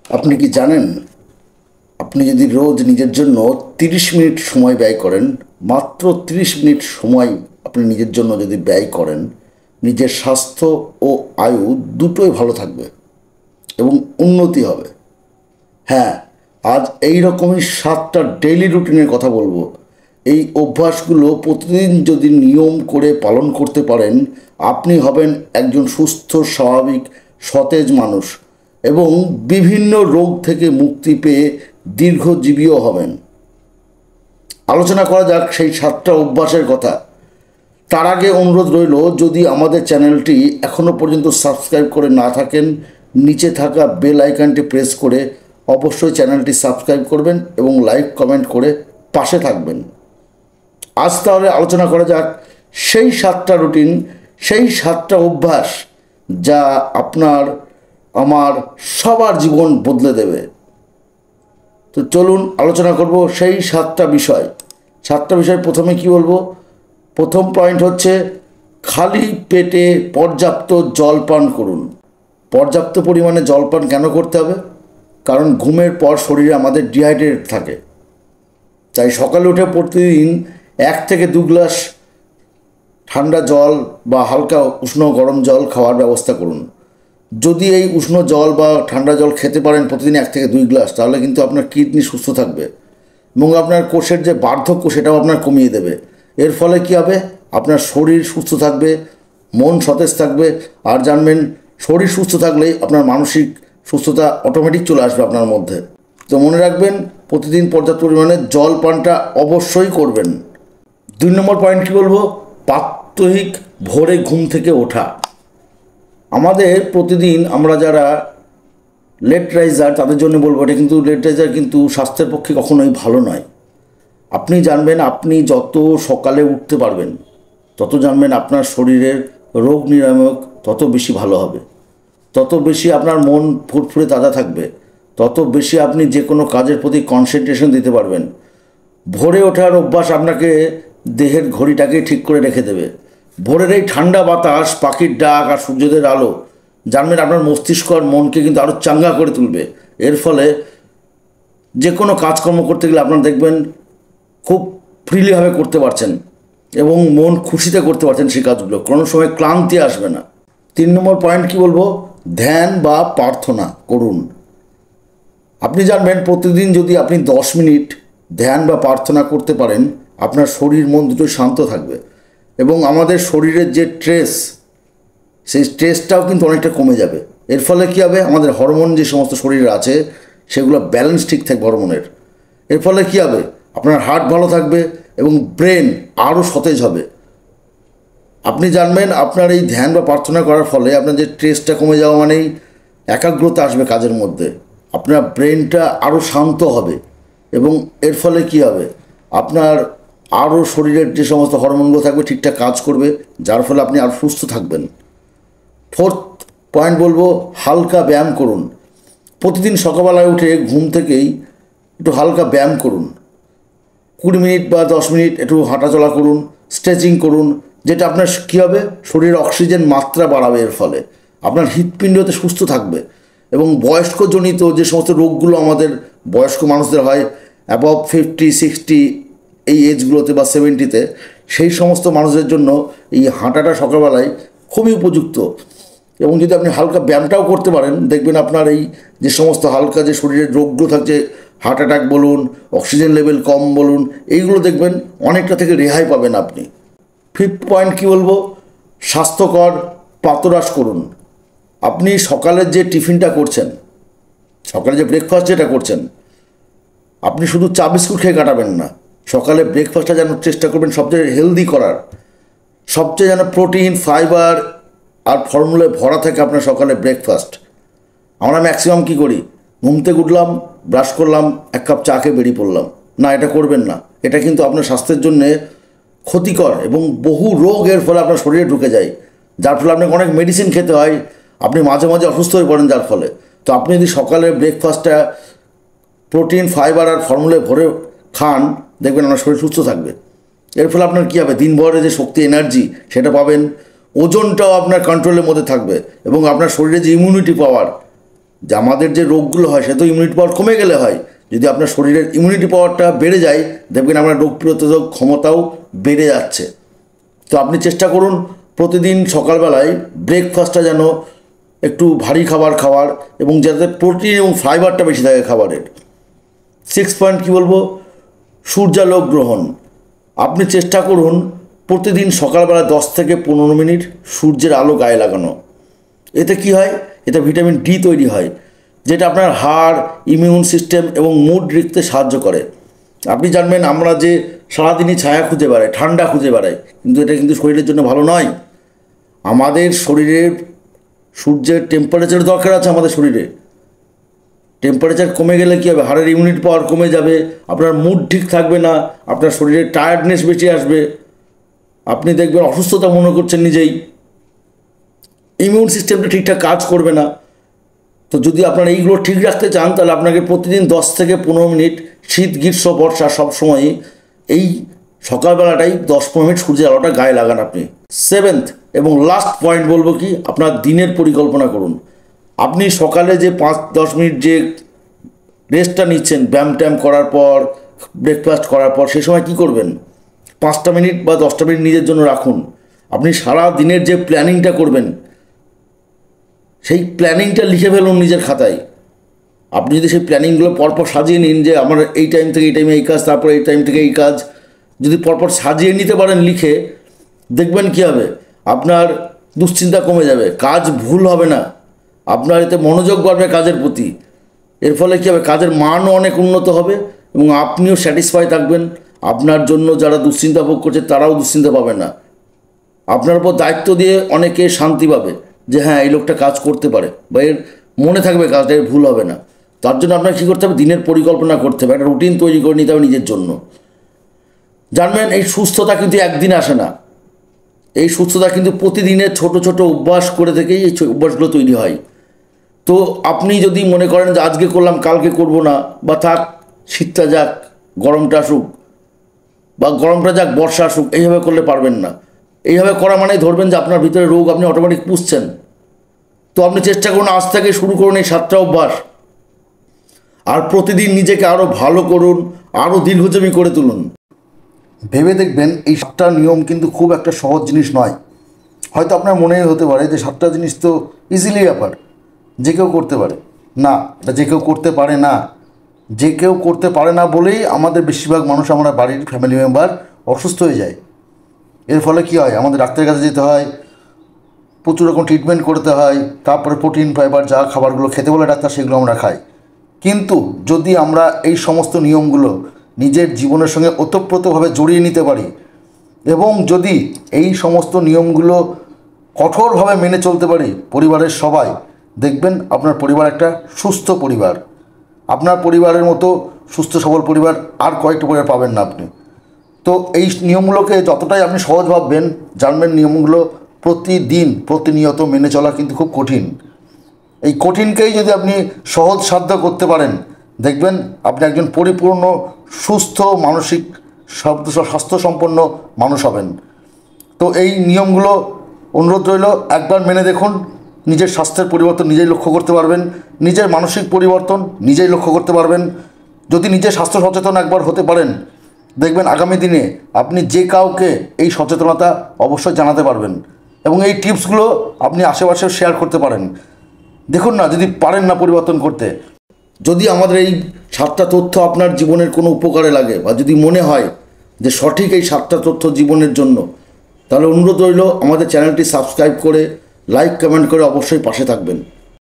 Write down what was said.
আপনি কি জানেন, আপনি যদি রোজ নিজের জন্য 30 মিনিট সময় ব্যয় করেন, মাত্র 30 মিনিট সময় আপনি নিজের জন্য যদি ব্যয় করেন, নিজের স্বাস্থ্য ও আয়ু দুটোই ভালো থাকবে এবং উন্নতি হবে। হ্যাঁ, আজ এই রকমই 7টা ডেইলি রুটিনের কথা বলবো। এই অভ্যাসগুলো প্রতিদিন যদি নিয়ম করে পালন করতে পারেন, আপনি হবেন একজন সুস্থ, স্বাভাবিক, সতেজ মানুষ এবং বিভিন্ন রোগ থেকে মুক্তি পেয়ে দীর্ঘজীবীও হবেন। আলোচনা করা যাক সেই 7টা অভ্যাসের কথা। তার আগে অনুরোধ রইল, যদি আমাদের চ্যানেলটি এখনও পর্যন্ত সাবস্ক্রাইব করে না থাকেন, নিচে থাকা বেল আইকনটি প্রেস করে অবশ্যই চ্যানেলটি সাবস্ক্রাইব করবেন এবং লাইক কমেন্ট করে পাশে থাকবেন। আজ তাহলে আলোচনা করা যাক সেই 7টা রুটিন, সেই 7টা অভ্যাস যা আপনার আমার সবার জীবন বদলে দেবে। তো চলুন আলোচনা করব সেই 7টা বিষয়। 7টা বিষয় প্রথমে কি বলবো? প্রথম পয়েন্ট হচ্ছে খালি পেটে পর্যাপ্ত জল পান করুন। পর্যাপ্ত পরিমাণে জল পান কেন করতে হবে? কারণ ঘুমের পর শরীরে আমাদের ডিহাইড্রেট থাকে, তাই সকালে উঠে প্রতিদিন 1 থেকে 2 গ্লাস ঠান্ডা জল বা হালকা উষ্ণ গরম জল খাওয়ার ব্যবস্থা করুন। যদি এই উষ্ণ জল বা ঠান্ডা জল খেতে পারেন প্রতিদিন 1 থেকে 2 গ্লাস, তাহলে কিন্তু আপনার কিডনি সুস্থ থাকবে এবং আপনার কোষের যে বার্ধক্য সেটাও আপনার কমিয়ে দেবে। এর ফলে কী হবে? আপনার শরীর সুস্থ থাকবে, মন সতেজ থাকবে। আর জানবেন, শরীর সুস্থ থাকলেই আপনার মানসিক সুস্থতা অটোমেটিক চলে আসবে আপনার মধ্যে। তো মনে রাখবেন, প্রতিদিন পর্যাপ্ত পরিমাণে জল পানটা অবশ্যই করবেন। 2 নম্বর পয়েন্ট কী বলবো? প্রাত্যহিক ভোরে ঘুম থেকে ওঠা। আমাদের প্রতিদিন আমরা যারা লেট রাইজার তাদের জন্য বলবো, এটা কিন্তু লেট রাইজার কিন্তু স্বাস্থ্যের পক্ষে কখনোই ভালো নয়। আপনি জানবেন, আপনি যত সকালে উঠতে পারবেন তত জানবেন আপনার শরীরের রোগ নিরাময়ক তত বেশি ভালো হবে, তত বেশি আপনার মন ফুরফুরে তাজা থাকবে, তত বেশি আপনি যে কোনো কাজের প্রতি কনসেন্ট্রেশন দিতে পারবেন। ভোরে ওঠার অভ্যাস আপনাকে দেহের ঘড়িটাকে ঠিক করে রেখে দেবে। ভোরের এই ঠান্ডা বাতাস, পাখির ডাক আর সূর্যোদয়ের আলো জানবেন আপনার মস্তিষ্ক আর মনকে কিন্তু আরও চাঙ্গা করে তুলবে। এর ফলে যে কোনো কাজকর্ম করতে গেলে আপনারা দেখবেন খুব ফ্রিলিভাবে করতে পারছেন এবং মন খুশিতে করতে পারছেন সেই কাজগুলো, কোনো সময় ক্লান্তি আসবে না। 3 নম্বর পয়েন্ট কি বলবো? ধ্যান বা প্রার্থনা করুন। আপনি জানবেন, প্রতিদিন যদি আপনি 10 মিনিট ধ্যান বা প্রার্থনা করতে পারেন, আপনার শরীর মন দুটোই শান্ত থাকবে এবং আমাদের শরীরের যে স্ট্রেস, সেই স্ট্রেসটাও কিন্তু অনেকটা কমে যাবে। এর ফলে কী হবে? আমাদের হরমোন যে সমস্ত শরীরে আছে সেগুলো ব্যালেন্স ঠিক থাকবে হরমোনের। এর ফলে কী হবে? আপনার হার্ট ভালো থাকবে এবং ব্রেন আরও সতেজ হবে। আপনি জানবেন, আপনার এই ধ্যান বা প্রার্থনা করার ফলে আপনার যে স্ট্রেসটা কমে যাওয়া মানেই একাগ্রতা আসবে কাজের মধ্যে, আপনার ব্রেনটা আরও শান্ত হবে এবং এর ফলে কী হবে? আপনার আরও শরীরের যে সমস্ত হরমোনগুলো থাকবে ঠিকঠাক কাজ করবে, যার ফলে আপনি আরও সুস্থ থাকবেন। 4th পয়েন্ট বলবো, হালকা ব্যায়াম করুন। প্রতিদিন সকালবেলায় উঠে ঘুম থেকেই একটু হালকা ব্যায়াম করুন। 20 মিনিট বা 10 মিনিট একটু হাঁটাচলা করুন, স্ট্রেচিং করুন, যেটা আপনার কী হবে? শরীরের অক্সিজেন মাত্রা বাড়াবে। এর ফলে আপনার হৃৎপিণ্ডতে সুস্থ থাকবে এবং বয়স্কজনিত যে সমস্ত রোগগুলো আমাদের বয়স্ক মানুষদের হয়, অ্যাবভ 50, 60 এই এজগুলোতে বা 70-তে, সেই সমস্ত মানুষদের জন্য এই হাঁটাটা সকালবেলায় খুবই উপযুক্ত। এবং যদি আপনি হালকা ব্যায়ামটাও করতে পারেন, দেখবেন আপনার এই যে সমস্ত হালকা যে শরীরের রোগগুলো থাকছে, হার্ট অ্যাটাক বলুন, অক্সিজেন লেভেল কম বলুন, এইগুলো দেখবেন অনেকটা থেকে রেহাই পাবেন আপনি। 5th পয়েন্ট কী বলবো? স্বাস্থ্যকর প্রাতরাশ করুন। আপনি সকালের যে টিফিনটা করছেন, সকালে যে ব্রেকফাস্ট যেটা করছেন, আপনি শুধু চা বিস্কুট খেয়ে কাটাবেন না। সকালে ব্রেকফাস্টটা যেন চেষ্টা করবেন সবচেয়ে হেলদি করার, সবচেয়ে যেন প্রোটিন, ফাইবার আর ফর্মুলায় ভরা থাকে আপনার সকালে ব্রেকফাস্ট। আমরা ম্যাক্সিমাম কী করি? ঘুম থেকে উঠলাম, ব্রাশ করলাম, 1 কাপ চা খেয়ে বেরিয়ে পড়লাম। না, এটা করবেন না। এটা কিন্তু আপনার স্বাস্থ্যের জন্যে ক্ষতিকর এবং বহু রোগ এর ফলে আপনার শরীরে ঢুকে যায়, যার ফলে আপনাকে অনেক মেডিসিন খেতে হয়, আপনি মাঝে মাঝে অসুস্থ হয়ে পড়েন যার ফলে। তো আপনি যদি সকালে ব্রেকফাস্টটা প্রোটিন, ফাইবার আর ফর্মুলায় ভরে খান, দেখবেন আপনার শরীর সুস্থ থাকবে। এর ফলে আপনার কী হবে? দিনভরে যে শক্তি, এনার্জি সেটা পাবেন, ওজনটাও আপনার কন্ট্রোলের মধ্যে থাকবে এবং আপনার শরীরে যে ইমিউনিটি পাওয়ার, যে আমাদের যে রোগগুলো হয় সে তো ইমিউনিটি পাওয়ার কমে গেলে হয়। যদি আপনার শরীরের ইমিউনিটি পাওয়ারটা বেড়ে যায়, দেখবেন আপনার রোগ প্রতিরোধক ক্ষমতাও বেড়ে যাচ্ছে। তো আপনি চেষ্টা করুন প্রতিদিন সকালবেলায় ব্রেকফাস্টটা যেন একটু ভারী খাবার খাওয়ার, এবং যাতে প্রোটিন এবং ফাইবারটা বেশি থাকে খাবারের। 6 পয়েন্ট কী বলবো, সূর্যালোক গ্রহণ। আপনি চেষ্টা করুন প্রতিদিন সকালবেলা 10 থেকে 15 মিনিট সূর্যের আলো গায়ে লাগানো। এতে কি হয়, এতে ভিটামিন ডি তৈরি হয়, যেটা আপনার হাড়, ইমিউন সিস্টেম এবং মুড রাখতে সাহায্য করে। আপনি জানবেন আমরা যে সারাদিনই ছায়া খুঁজে বেড়াই, ঠান্ডা খুঁজে বেড়াই, কিন্তু এটা কিন্তু শরীরের জন্য ভালো নয়। আমাদের শরীরের সূর্যের টেম্পারেচার দরকার আছে। আমাদের শরীরে টেম্পারেচার কমে গেলে কী হবে, হাড়ের ইমিউনিটি পাওয়ার কমে যাবে, আপনার মুড ঠিক থাকবে না, আপনার শরীরে টায়ার্ডনেস বেশি আসবে, আপনি দেখবেন অসুস্থতা মনে করছেন নিজেই, ইমিউন সিস্টেমটা ঠিকঠাক কাজ করবে না। তো যদি আপনারা এইগুলো ঠিক রাখতে চান, তাহলে আপনাকে প্রতিদিন 10 থেকে 15 মিনিট, শীত গ্রীষ্ম বর্ষা সবসময়ই এই সকালবেলাটাই 10-15 মিনিট সূর্যের আলোটা গায়ে লাগান আপনি। 7th এবং লাস্ট পয়েন্ট বলবো কি, আপনার দিনের পরিকল্পনা করুন। আপনি সকালে যে 5-10 মিনিট যে রেস্টটা নিচ্ছেন ব্যায়াম ট্যায়াম করার পর, ব্রেকফাস্ট করার পর, সে সময় কী করবেন, 5টা মিনিট বা 10টা মিনিট নিজের জন্য রাখুন। আপনি সারা দিনের যে প্ল্যানিংটা করবেন, সেই প্ল্যানিংটা লিখে ফেলুন নিজের খাতায়। আপনি যদি সেই প্ল্যানিংগুলো পরপর সাজিয়ে নিন, যে আমার এই টাইম থেকে এই টাইমে এই কাজ, তারপর এই টাইম থেকে এই কাজ, যদি পরপর সাজিয়ে নিতে পারেন লিখে, দেখবেন কী হবে, আপনার দুশ্চিন্তা কমে যাবে, কাজ ভুল হবে না, আপনার এতে মনোযোগ বাড়বে কাজের প্রতি। এর ফলে কী হবে, কাজের মানও অনেক উন্নত হবে এবং আপনিও স্যাটিসফাই থাকবেন। আপনার জন্য যারা দুশ্চিন্তা ভোগ করছে তারাও দুশ্চিন্তা পাবে না। আপনার উপর দায়িত্ব দিয়ে অনেকে শান্তি পাবে, যে হ্যাঁ এই লোকটা কাজ করতে পারে, বা এর মনে থাকবে কাজটা, এর ভুল হবে না। তার জন্য আপনার কী করতে হবে, দিনের পরিকল্পনা করতে হবে, একটা রুটিন তৈরি করে নিতে হবে নিজের জন্য। জানবেন এই সুস্থতা কিন্তু একদিনে আসে না, এই সুস্থতা কিন্তু প্রতিদিনের ছোট ছোট অভ্যাস করে থেকেই এই অভ্যাসগুলো তৈরি হয়। তো আপনি যদি মনে করেন যে আজকে করলাম কালকে করব না, বা থাক শীতটা যাক গরমটা আসুক, বা গরমটা যাক বর্ষা আসুক, এইভাবে করলে পারবেন না। এইভাবে করা মানে ধরবেন যে আপনার ভিতরে রোগ আপনি অটোমেটিক পুষছেন। তো আপনি চেষ্টা করুন আজ থেকে শুরু করুন এই 7টা অভ্যাস, আর প্রতিদিন নিজেকে আরও ভালো করুন, আরও দীর্ঘজীবী করে তুলুন। ভেবে দেখবেন এই 7টা নিয়ম কিন্তু খুব একটা সহজ জিনিস নয়। হয়তো আপনার মনে হতে পারে যে 7টা জিনিস তো ইজিলি ব্যাপার, যে কেউ করতে পারে। না, এটা যে কেউ করতে পারে না। যে কেউ করতে পারে না বলেই আমাদের বেশিরভাগ মানুষ, আমরা বাড়ির ফ্যামিলি মেম্বার অসুস্থ হয়ে যায়। এর ফলে কী হয়, আমাদের ডাক্তারের কাছে যেতে হয়, প্রচুর রকম ট্রিটমেন্ট করতে হয়, তারপরে প্রোটিন ফাইবার যা খাবারগুলো খেতে বলে ডাক্তার সেগুলো আমরা খাই। কিন্তু যদি আমরা এই সমস্ত নিয়মগুলো নিজের জীবনের সঙ্গে ওতপ্রোতভাবে জড়িয়ে নিতে পারি, এবং যদি এই সমস্ত নিয়মগুলো কঠোরভাবে মেনে চলতে পারি পরিবারের সবাই, দেখবেন আপনার পরিবার একটা সুস্থ পরিবার। আপনার পরিবারের মতো সুস্থ সবল পরিবার আর কয়েকটা পরিবার পাবেন না আপনি। তো এই নিয়মগুলোকে যতটাই আপনি সহজ ভাববেন, জানবেন নিয়মগুলো প্রতিদিন প্রতিনিয়ত মেনে চলা কিন্তু খুব কঠিন। এই কঠিনকেই যদি আপনি সহজ সাধ্য করতে পারেন, দেখবেন আপনি একজন পরিপূর্ণ সুস্থ মানসিক স্বাস্থ্যসম্পন্ন মানুষ হবেন। তো এই নিয়মগুলো অনুরোধ রইল, একবার মেনে দেখুন, নিজের স্বাস্থ্যের পরিবর্তন নিজেই লক্ষ্য করতে পারবেন, নিজের মানসিক পরিবর্তন নিজেই লক্ষ্য করতে পারবেন। যদি নিজের স্বাস্থ্য সচেতন একবার হতে পারেন, দেখবেন আগামী দিনে আপনি যে কাউকে এই সচেতনতা অবশ্যই জানাতে পারবেন, এবং এই টিপসগুলো আপনি আশেপাশেও শেয়ার করতে পারেন। দেখুন না, যদি পারেন না পরিবর্তন করতে, যদি আমাদের এই 7টা তথ্য আপনার জীবনের কোনো উপকারে লাগে, বা যদি মনে হয় যে সঠিক এই 7টা তথ্য জীবনের জন্য, তাহলে অনুরোধ রইল আমাদের চ্যানেলটি সাবস্ক্রাইব করে লাইক কমেন্ট করে অবশ্যই পাশে থাকবেন।